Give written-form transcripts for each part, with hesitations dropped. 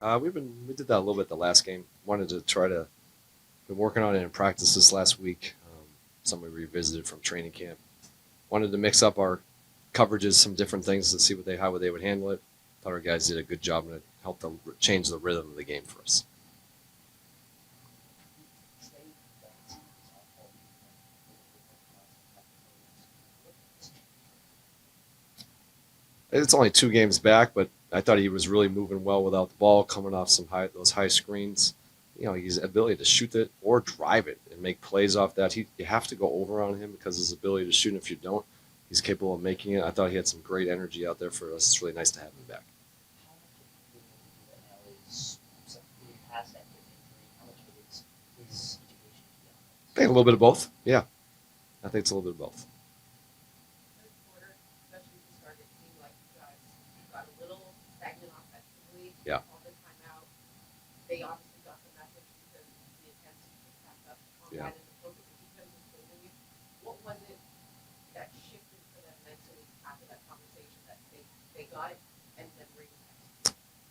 We did that a little bit the last game. Wanted to try to been working on it in practice this last week. Something we revisited from training camp. Wanted to mix up our coverages, some different things to see how they would handle it. Thought our guys did a good job and it helped them change the rhythm of the game for us. It's only 2 games back, but I thought he was really moving well without the ball, coming off those high screens. His ability to shoot it or drive it and make plays off that. You have to go over on him because his ability to shoot. And if you don't, he's capable of making it. I thought he had some great energy out there for us. It's really nice to have him back. I think a little bit of both. Yeah, I think it's a little bit of both. Yeah.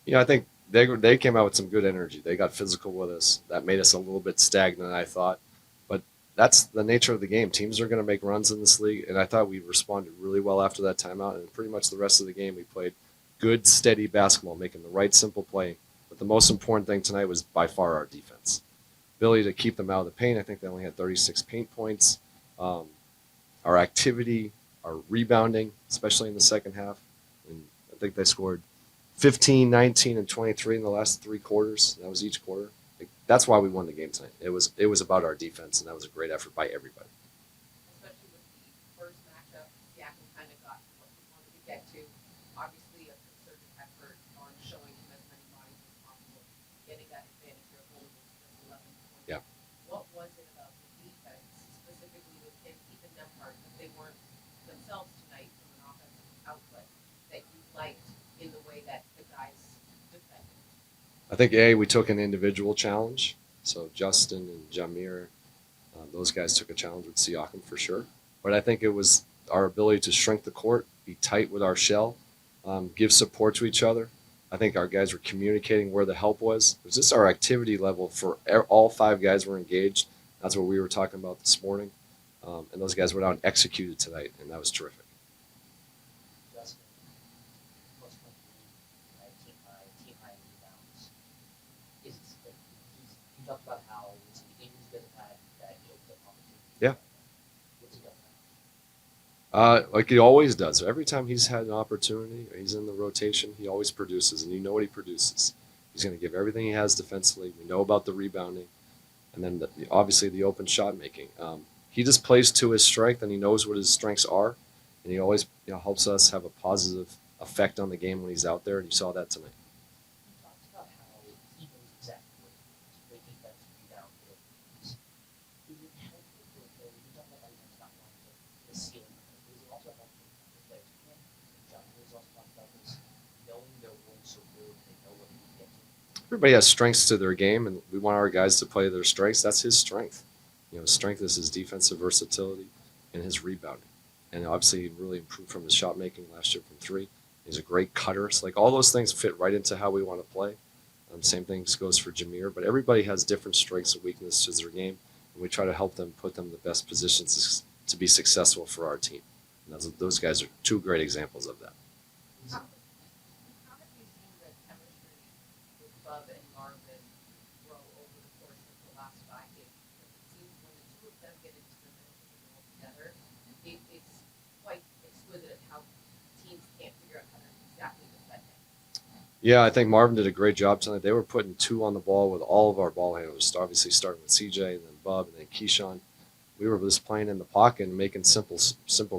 Yeah. I think they came out with some good energy. They got physical with us. That made us a little bit stagnant, I thought. But that's the nature of the game. Teams are going to make runs in this league, and I thought we responded really well after that timeout. And pretty much the rest of the game, we played good, steady basketball, making the right, simple play. But the most important thing tonight was by far our defense. Ability to keep them out of the paint. I think they only had 36 paint points. Our activity, our rebounding, especially in the second half. And I think they scored 15, 19, and 23 in the last 3 quarters. That was each quarter. That's why we won the game tonight. It was about our defense, and that was a great effort by everybody. Yeah. I think we took an individual challenge. So Justin and Jamir, those guys took a challenge with 𝗙𝗢𝗡𝗧𝗡 for sure. But I think it was our ability to shrink the court, be tight with our shell, give support to each other. I think our guys were communicating where the help was. It was just our activity level for all 5 guys were engaged. That's what we were talking about this morning. And those guys went out and executed tonight, and that was terrific. Yeah. Like he always does. Every time he's had an opportunity, or he's in the rotation, he always produces, and you know what he produces. He's going to give everything he has defensively. We know about the rebounding, and then obviously the open shot making. He just plays to his strength, and he knows what his strengths are, and he always helps us have a positive effect on the game when he's out there, and you saw that tonight. Everybody has strengths to their game, and we want our guys to play their strengths. That's his strength. His strength is his defensive versatility and his rebounding. And obviously, he really improved from his shot making last year from 3. He's a great cutter. So, all those things fit right into how we want to play. Same thing goes for Jamir. But everybody has different strengths and weaknesses to their game, and we try to help them put them in the best positions to be successful for our team. And those guys are 2 great examples of that. Yeah, I think Marvin did a great job tonight. They were putting 2 on the ball with all of our ball handlers, obviously starting with CJ, and then Bub, and then Keyshawn. We were just playing in the pocket and making simple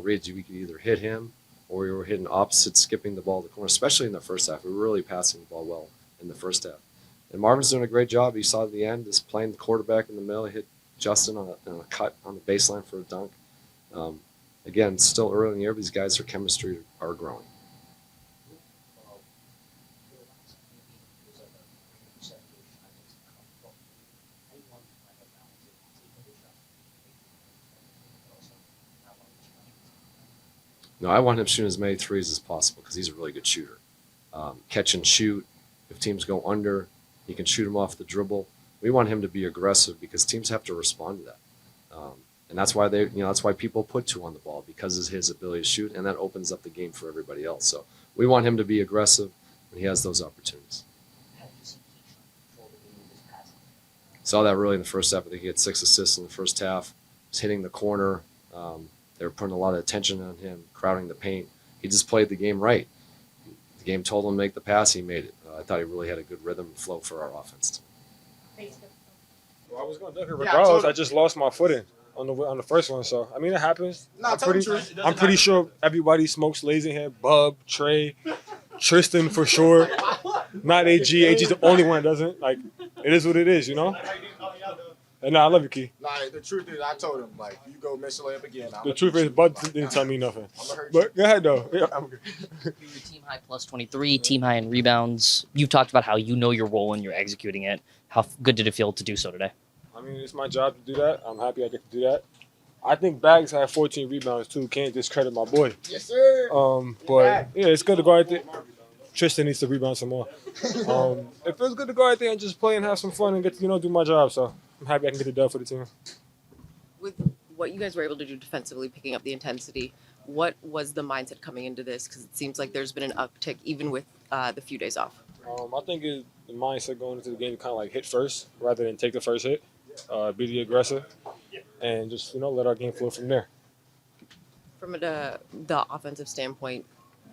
reads. We could either hit him or we were hitting opposite, skipping the ball to the corner, especially in the first half. We were really passing the ball well in the first half. And Marvin's doing a great job. You saw at the end, just playing the quarterback in the middle. He hit Justin on a cut on the baseline for a dunk. Again, still early in the year, but these guys, their chemistry are growing. No, I want him shooting as many threes as possible because he's a really good shooter. Catch and shoot, If teams go under, he can shoot them off the dribble. We want him to be aggressive because teams have to respond to that. And that's why that's why people put 2 on the ball, because of his ability to shoot, and that opens up the game for everybody else. So we want him to be aggressive when he has those opportunities. Saw that really in the first half. I think he had 6 assists in the first half. He was hitting the corner. They were putting a lot of attention on him, crowding the paint. He just played the game right. The game told him to make the pass. He made it. I thought he really had a good rhythm and flow for our offense. Well, I was going to dunk it regardless. I just lost my footing on the first one. So, I mean, it happens. No, I'm pretty sure everybody smokes lazy here. Bub, Trey, Tristan for sure. Not AG. AG's the only one that doesn't. Like, it is what it is, you know? And I love you, Key. Nah, the truth is, I told him, like, you go miss a layup again. The truth is, Bud didn't tell me nothing. But go ahead, though. Yeah, I'm good. You were team high plus 23, team high in rebounds. You've talked about how you know your role and you're executing it. How good did it feel to do so today? I mean, it's my job to do that. I'm happy I get to do that. I think Bags had 14 rebounds, too. Can't discredit my boy. Yes, sir. But, yeah, it's good to go out there. Tristan needs to rebound some more. It feels good to go out there and just play and have some fun and get to, do my job. So I'm happy I can get it done for the team. With what you guys were able to do defensively, picking up the intensity, what was the mindset coming into this? Because it seems like there's been an uptick even with the few days off. I think the mindset going into the game to kind of like hit first rather than take the first hit, be the aggressor, and just, let our game flow from there. From the offensive standpoint,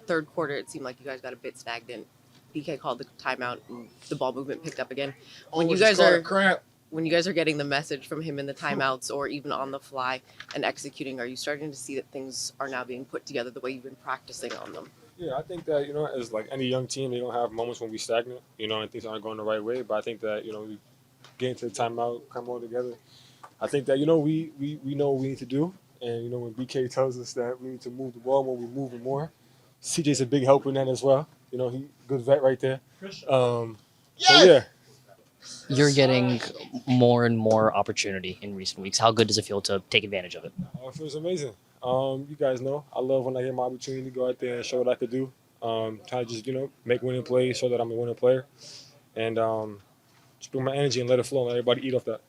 third quarter, it seemed like you guys got a bit stagnant. BK called the timeout and the ball movement picked up again. When you guys are getting the message from him in the timeouts or even on the fly and executing, are you starting to see that things are now being put together the way you've been practicing on them? Yeah, I think that, as like any young team, they don't have moments when we stagnant, and things aren't going the right way. But I think that, we get into the timeout, come all together. I think that, we know what we need to do. And, when BK tells us that we need to move the ball more, we move it more. CJ's a big help in that as well. He good vet right there. So yeah. You're getting more and more opportunity in recent weeks. How good does it feel to take advantage of it? It feels amazing. You guys know I love when I get my opportunity to go out there and show what I could do. Try to just, make winning plays, show that I'm a winning player. And just bring my energy and let it flow and let everybody eat off that.